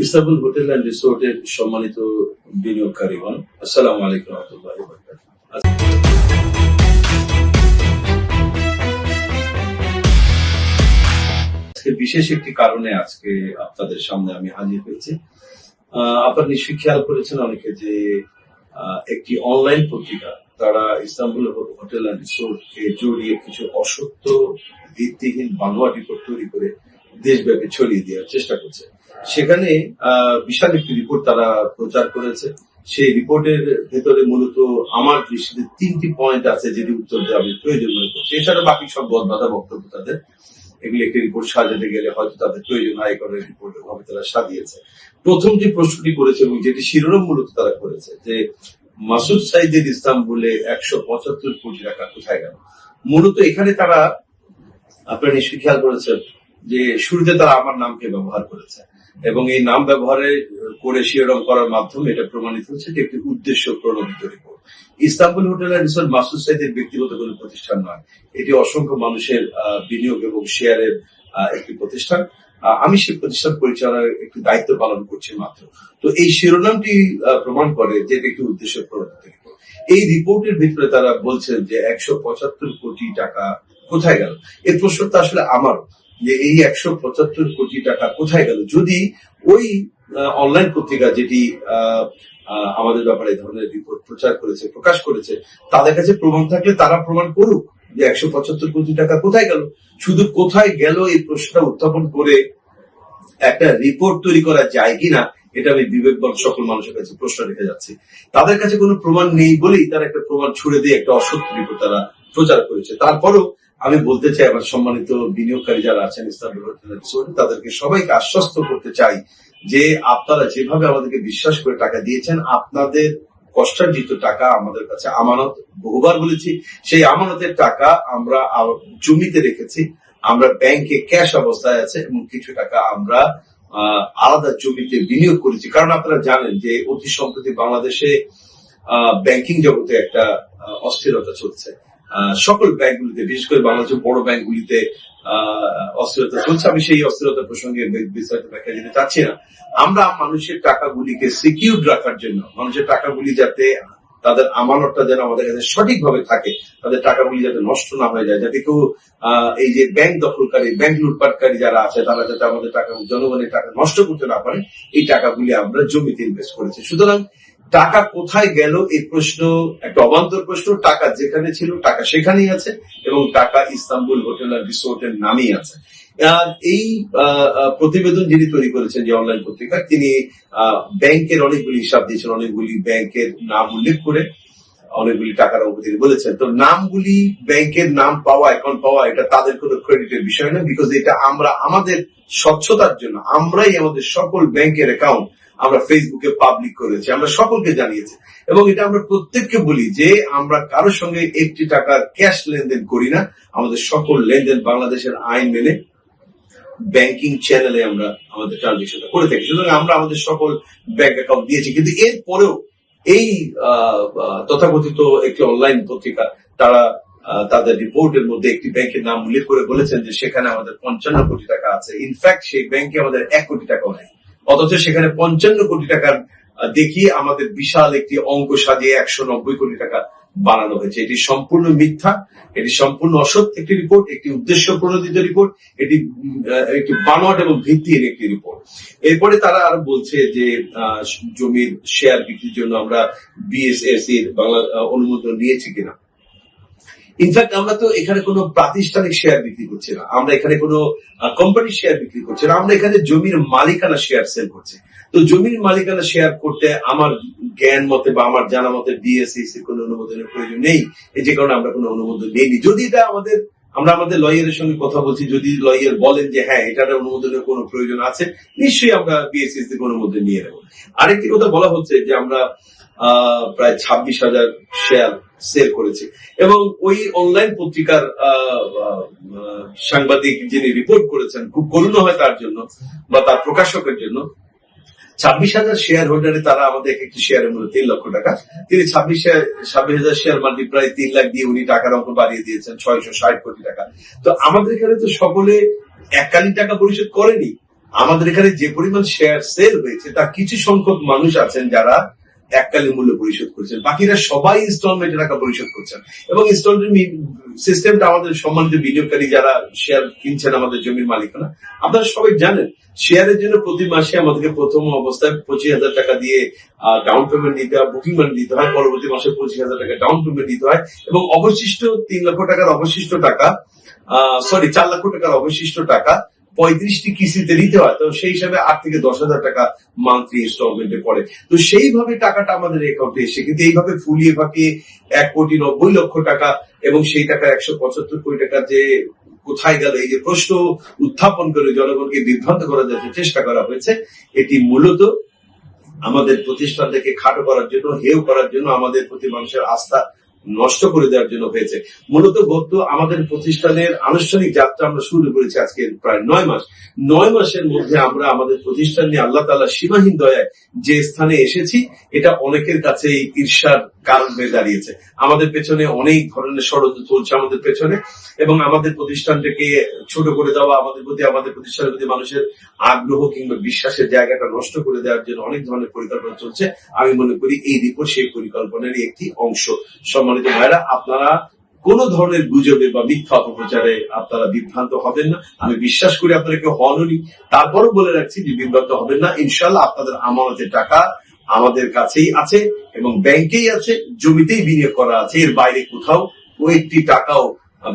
Istanbul hotel and রিসোর্টের সম্মানিত বিনিয়োগকারীগণ, আসসালামু আলাইকুম ওয়া রাহমাতুল্লাহি ওয়া বারাকাতুহু। আজকে বিশেষ একটি কারণে আজকে আপনাদের সামনে আমি হাজির হয়েছি। আপনারা নিশ্চয়ই খেয়াল করেছেন অনেকে যে একটি অনলাইন পত্রিকা তারা ইস্তানবুল হোটেল অ্যান্ড রিসোর্টকে জড়িয়ে কিছু অসত্য ভিত্তিহীন বানোয়াট রিপোর্ট তৈরি করে দেশব্যাপী ছড়িয়ে দেওয়ার চেষ্টা করছে। সেখানে বিশাল একটি রিপোর্ট তারা প্রচার করেছে। সেই রিপোর্টের ভেতরে মূলত আমার দৃষ্টিতে 3টি পয়েন্ট আছে যেটি উত্তর দেওয়া আমি প্রয়োজন মনে করছি। এছাড়া বাকি সব বদবাধা বক্তব্য তাদের। এগুলি একটি রিপোর্ট সাজাতে গেলে হয়তো তাদের প্রয়োজন হয় করে রিপোর্ট ভাবে তারা সাজিয়েছে। প্রথম যে প্রশ্নটি করেছে এবং যেটি শিরোনাম মূলত তারা করেছে যে মাসুদ সাইদের ইস্তানবুলে 175 কোটি টাকা কোথায় গেল। মূলত এখানে তারা, আপনারা নিশ্চয়ই খেয়াল করেছেন যে শুরুতে তারা আমার নামকে ব্যবহার করেছে এবং এই নাম ব্যবহারে করে শিরোনাম করার মাধ্যমে এটা প্রমাণিত হচ্ছে যে একটি উদ্দেশ্য প্রণোদিত রিপোর্ট। Istanbul hotel and resort Masud সাইদের ব্যক্তিগত কোনো প্রতিষ্ঠান নয়, এটি অসংখ্য মানুষের বিনিয়োগ এবং শেয়ারের একটি প্রতিষ্ঠান। আমি সেই প্রতিষ্ঠান পরিচালনার একটি দায়িত্ব পালন করছি মাত্র। তো এই শিরোনামটি প্রমাণ করে যে এটি একটি উদ্দেশ্য প্রণোদিত রিপোর্ট। এই রিপোর্টের ভিতরে তারা বলছেন যে 175 কোটি টাকা কোথায় গেল। এই প্রশ্নটা আসলে আমার যে এই 175 কোটি টাকা কোথায় গেল। যদি ওই অনলাইন পত্রিকা যেটি আমাদের ব্যাপারে এই ধরনের রিপোর্ট প্রচার করেছে, প্রকাশ করেছে, তাদের কাছে প্রমাণ থাকলে তারা প্রমাণ করুক যে 175 কোটি টাকা কোথায় গেল। শুধু কোথায় গেল এই প্রশ্নটা উত্থাপন করে একটা রিপোর্ট তৈরি করা যায় কিনা, এটা আমি বিবেকবান সকল মানুষের কাছে প্রশ্ন রেখে যাচ্ছি। তাদের কাছে কোনো প্রমাণ নেই বলেই তারা একটা প্রমাণ ছুড়ে দিয়ে একটা অসত্য রিপোর্ট তারা প্রচার করেছে। তারপরও আমি বলতে চাই, আমার সম্মানিত বিনিয়োগকারী যারা আছেন ইস্তানবুল হোটেল অ্যান্ড রিসোর্ট, তাদেরকে সবাইকে আশ্বস্ত করতে চাই যে আপনারা যেভাবে আমাদেরকে বিশ্বাস করে টাকা দিয়েছেন, আপনাদের কষ্টার্জিত টাকা আমাদের কাছে আমানত, বহুবার বলেছি, সেই আমানতের টাকা আমরা জমিতে রেখেছি, আমরা ব্যাংকে ক্যাশ অবস্থায় আছে এবং কিছু টাকা আমরা আলাদা জমিতে বিনিয়োগ করেছি। কারণ আপনারা জানেন যে অতি সম্প্রতি বাংলাদেশে ব্যাংকিং জগতে একটা অস্থিরতা চলছে। সকল ব্যাংকগুলিতে, বিশেষ করে বাংলাদেশের বড় ব্যাংকগুলিতে অস্থিরতা চলছে। আমি সেই অস্থিরতা প্রসঙ্গে বিস্তারিত ব্যাখ্যা দিতে চাচ্ছি না। আমরা মানুষের টাকাগুলিকে সিকিউর রাখার জন্য, মানুষের টাকাগুলি যাতে, তাদের আমানতটা যেন আমাদের কাছে সঠিকভাবে থাকে, তাদের টাকাগুলি যাতে নষ্ট না হয়ে যায়, যাতে কেউ এই যে ব্যাংক দখলকারী, ব্যাংক লুটপাটকারী যারা আছে, তারা যাতে আমাদের টাকা, জনগণের টাকা নষ্ট করতে না পারে, এই টাকাগুলি আমরা জমিতে ইনভেস্ট করেছি। সুতরাং টাকা কোথায় গেল এই প্রশ্ন একটা অবান্তর প্রশ্ন। টাকা যেখানে ছিল টাকা সেখানেই আছে এবং টাকা ইস্তানবুল হোটেল আর রিসোর্টের নামেই আছে। আর এই প্রতিবেদন যিনি তৈরি করেছেন, যে অনলাইন পত্রিকা, তিনি ব্যাংকের অনেকগুলি হিসাব দিয়েছেন, অনেকগুলি ব্যাংকের নাম উল্লেখ করে অনেকগুলি টাকার অঙ্ক তিনি বলেছেন। তো নামগুলি, ব্যাংকের নাম পাওয়া, অ্যাকাউন্ট পাওয়া, এটা তাদের কোনো ক্রেডিটের বিষয় না, বিকজ এটা আমরা আমাদের স্বচ্ছতার জন্য আমরাই আমাদের সকল ব্যাংকের অ্যাকাউন্ট আমরা ফেসবুকে পাবলিক করেছি, আমরা সকলকে জানিয়েছি এবং এটা আমরা প্রত্যেককে বলি যে আমরা কারোর সঙ্গে একটি টাকার ক্যাশ লেনদেন করি না। আমাদের সকল লেনদেন বাংলাদেশের আইন মেনে ব্যাংকিং চ্যানেলে আমরা আমাদের ট্রানজেকশনটা করে থাকি। সুতরাং আমরা আমাদের সকল ব্যাংক অ্যাকাউন্ট দিয়েছি। কিন্তু এরপরেও এই তথাকথিত একটি অনলাইন পত্রিকা তারা তাদের রিপোর্টের মধ্যে একটি ব্যাংকের নাম উল্লেখ করে বলেছেন যে সেখানে আমাদের 55 কোটি টাকা আছে। ইনফ্যাক্ট সেই ব্যাংকে আমাদের 1 কোটি টাকাও নেই, অথচ সেখানে 55 কোটি টাকার দেখিয়ে আমাদের বিশাল একটি অঙ্ক সাজিয়ে 190 কোটি টাকা বানানো হয়েছে। এটি সম্পূর্ণ মিথ্যা, এটি সম্পূর্ণ অসত্য একটি রিপোর্ট, একটি উদ্দেশ্য প্রণোদিত রিপোর্ট, এটি একটি বানোয়াট এবং ভিত্তিহীন একটি রিপোর্ট। এরপরে তারা আরো বলছে যে জমির শেয়ার বিক্রির জন্য আমরা বিএসএসি এর বাংলা অনুমোদন নিয়েছি কিনা। ইনফ্যাক্ট আমরা তো এখানে কোনো প্রাতিষ্ঠানিক শেয়ার বিক্রি করছি না, আমরা এখানে কোনো কোম্পানির শেয়ার বিক্রি করছি না, আমরা এখানে জমির মালিকানা শেয়ার সেল করছি। তো জমির মালিকানা শেয়ার করতে আমার জ্ঞান মতে বা আমার জানা মতে বিএসইসি কোনো অনুমোদনের প্রয়োজন নেই, এই যে কারণে আমরা কোনো অনুমোদন নেইনি। যদি এটা আমরা আমাদের লয়ারের সঙ্গে কথা বলছি, যদি লয়ার বলেন যে হ্যাঁ এটার অনুমোদনের কোনো প্রয়োজন আছে, নিশ্চয়ই আমরা বিএসইসি থেকে অনুমোদন নিয়ে নেব। আরেকটি কথা বলা হচ্ছে যে আমরা প্রায় 26,000 শেয়ার সেল করেছে এবং ওই অনলাইন পত্রিকার সাংবাদিক যিনি রিপোর্ট করেছেন, খুব করুণ হয় তার জন্য বা তার প্রকাশকের জন্য। 26,000 শেয়ার হোল্ডারে তারা আমাদের একটি শেয়ারের মূল্য 3 লক্ষ টাকা। তিনি 26,000 শেয়ার মাল্টিপ্লাই 3 লাখ দিয়ে উনি টাকার অঙ্ক বাড়িয়ে দিয়েছেন 660 কোটি টাকা। তো আমাদের এখানে তো সকলে এককালীন টাকা পরিশোধ করেনি, আমাদের এখানে যে পরিমাণ শেয়ার সেল হয়েছে তার কিছু সংখ্যক মানুষ আছেন যারা এককালীন মূল্য পরিশোধ করছেন, বাকিরা সবাই ইনস্টলমেন্টে টাকা পরিশোধ করছেন। এবং ইনস্টলমেন্ট সিস্টেমটা আমাদের সম্মানিত বিনিয়োগকারী যারা শেয়ার কিনছেন, আমাদের জমির মালিকানা, আপনারা সবাই জানেন শেয়ারের জন্য প্রতি মাসে আমাদেরকে প্রথম অবস্থায় 25,000 টাকা দিয়ে ডাউন পেমেন্ট দিতে হয়, বুকিং মানি দিতে হয়, পরবর্তী মাসে 25,000 টাকা ডাউন পেমেন্ট দিতে হয়, এবং অবশিষ্ট 3 লক্ষ টাকার অবশিষ্ট টাকা 4 লক্ষ টাকার অবশিষ্ট টাকা 35টি কিস্তিতে নিতে হয়। তো সেই হিসাবে 8 থেকে 10,000 টাকা মান্থলি ইনস্টলমেন্টে পড়ে। তো সেইভাবে টাকাটা আমাদের অ্যাকাউন্টে এসে, কিন্তু এইভাবে ফুলিয়ে ফাঁকিয়ে 1,90,00,000 টাকা এবং সেই টাকা 175 কোটি টাকা যে কোথায় গেল, এই যে প্রশ্ন উত্থাপন করে জনগণকে বিভ্রান্ত করার যে চেষ্টা করা হয়েছে, এটি মূলত আমাদের প্রতিষ্ঠানটাকে খাটো করার জন্য, হেয় করার জন্য, আমাদের প্রতি মানুষের আস্থা নষ্ট করে দেওয়ার জন্য হয়েছে। মূলত গত আমাদের প্রতিষ্ঠানের আনুষ্ঠানিক যাত্রা আমরা শুরু করেছি আজকে প্রায় 9 মাস। 9 মাসের মধ্যে আমরা আমাদের প্রতিষ্ঠান নিয়ে আল্লাহ তাআলা সীমাহীন দয়ায় যে স্থানে এসেছি, এটা অনেকের কাছে ঈর্ষার কারণ হয়ে দাঁড়িয়েছে। আমাদের পেছনে অনেক ধরনের ষড়যন্ত্র চলছে আমাদের পেছনে, এবং আমাদের প্রতিষ্ঠানটাকে ছোট করে দেওয়া, আমাদের প্রতিষ্ঠানের প্রতি মানুষের আগ্রহ কিংবা বিশ্বাসের জায়গাটা নষ্ট করে দেওয়ার জন্য অনেক ধরনের পরিকল্পনা চলছে। আমি মনে করি এই রিপোর্ট সেই পরিকল্পনারই একটি অংশ। সম্মানিত ভাইরা, আপনারা কোন ধরনের গুজবে বা মিথ্যা অপপ্রচারে আপনারা বিভ্রান্ত হবেন না। আমি বিশ্বাস করি আপনারা কেউ হননি, তারপরও বলে রাখছি যে বিভ্রান্ত হবেন না। ইনশাআল্লাহ আপনাদের আমানতের টাকা আমাদের কাছেই আছে এবং ব্যাংকেই আছে, জমিতেই বিনিয়োগ করা আছে, এর বাইরে কোথাও একটি টাকাও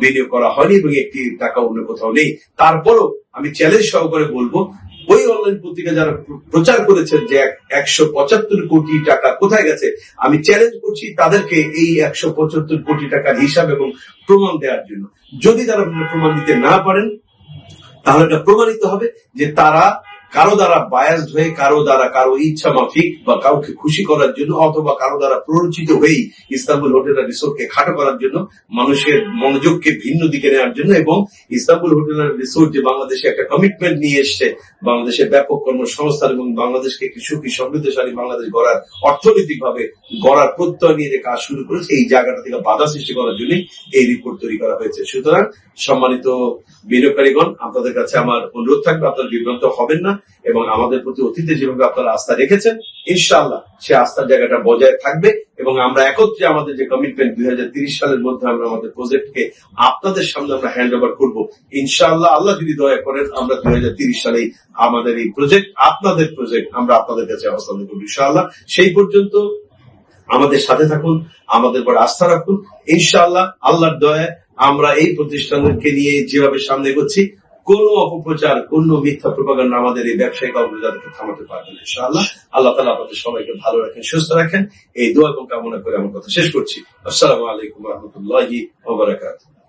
বিনিয়োগ করা হয়নি এবং একটি টাকা অন্য কোথাও নেই। তারপরও আমি চ্যালেঞ্জ সহকারে বলবো, ওই অনলাইন পত্রিকা যারা প্রচার করেছেন যে 175 কোটি টাকা কোথায় গেছে, আমি চ্যালেঞ্জ করছি তাদেরকে এই 175 কোটি টাকার হিসাব এবং প্রমাণ দেওয়ার জন্য। যদি তারা প্রমাণ দিতে না পারেন, তাহলে এটা প্রমাণিত হবে যে তারা কারো দ্বারা বায়াসড হয়ে, কারো দ্বারা কারো ইচ্ছা মাফিক বা কাউকে খুশি করার জন্য, অথবা কারো দ্বারা প্ররোচিত হয়েই ইস্তাম্বুল হোটেল অ্যান্ড রিসোর্টকে খাটো করার জন্য, মানুষের মনোযোগকে ভিন্ন দিকে নেওয়ার জন্য, এবং ইস্তাম্বুল হোটেল অ্যান্ড রিসোর্ট যে বাংলাদেশে একটা কমিটমেন্ট নিয়ে এসছে, বাংলাদেশের ব্যাপক কর্মসংস্থান এবং বাংলাদেশকে একটি সুখী সমৃদ্ধশালী বাংলাদেশ গড়ার, অর্থনৈতিকভাবে গড়ার প্রত্যয় নিয়ে যে কাজ শুরু করেছে, এই জায়গাটা থেকে বাধা সৃষ্টি করার জন্য এই রিপোর্ট তৈরি করা হয়েছে। সুতরাং সম্মানিত বিনিয়োগকারীগণ, আপনাদের কাছে আমার অনুরোধ থাকবে, আপনারা বিভ্রান্ত হবেন না এবং আমাদের প্রতি অতীতে যেভাবে আপনারা আস্থা রেখেছেন, ইনশাআল্লাহ সে আস্থার জায়গাটা বজায় থাকবে এবং আমরা একত্রে আমাদের যে কমিটমেন্ট 2030 সালের মধ্যে আমরা আমাদের প্রজেক্টকে আপনাদের সামনে আমরা হ্যান্ড ওভার করবো। ইনশাআল্লাহ, আল্লাহ যদি দয়া করেন, আমরা 2030 সালেই আমাদের এই প্রজেক্ট, আপনাদের প্রজেক্ট, আমরা আপনাদের কাছে হস্তান্তর করবো ইনশাআল্লাহ। সেই পর্যন্ত আমাদের সাথে থাকুন, আমাদের পর আস্থা রাখুন। ইনশাআল্লাহ আল্লাহর দয়ায় আমরা এই প্রতিষ্ঠানকে নিয়ে যেভাবে সামনে এগোচ্ছি, কোন অপপ্রচার, কোন মিথ্যা প্রপাগান্ডা আমাদের এই ব্যবসায়িক অগ্রযাত্রাকে থামাতে পারবে না ইনশাআল্লাহ। আল্লাহ তাআলা আপনাদের সবাইকে ভালো রাখেন, সুস্থ রাখেন, এই দোয়া এবং কামনা করে আমার কথা শেষ করছি। আসসালামু আলাইকুম ওয়া রাহমাতুল্লাহি ওয়া বারাকাতুহু।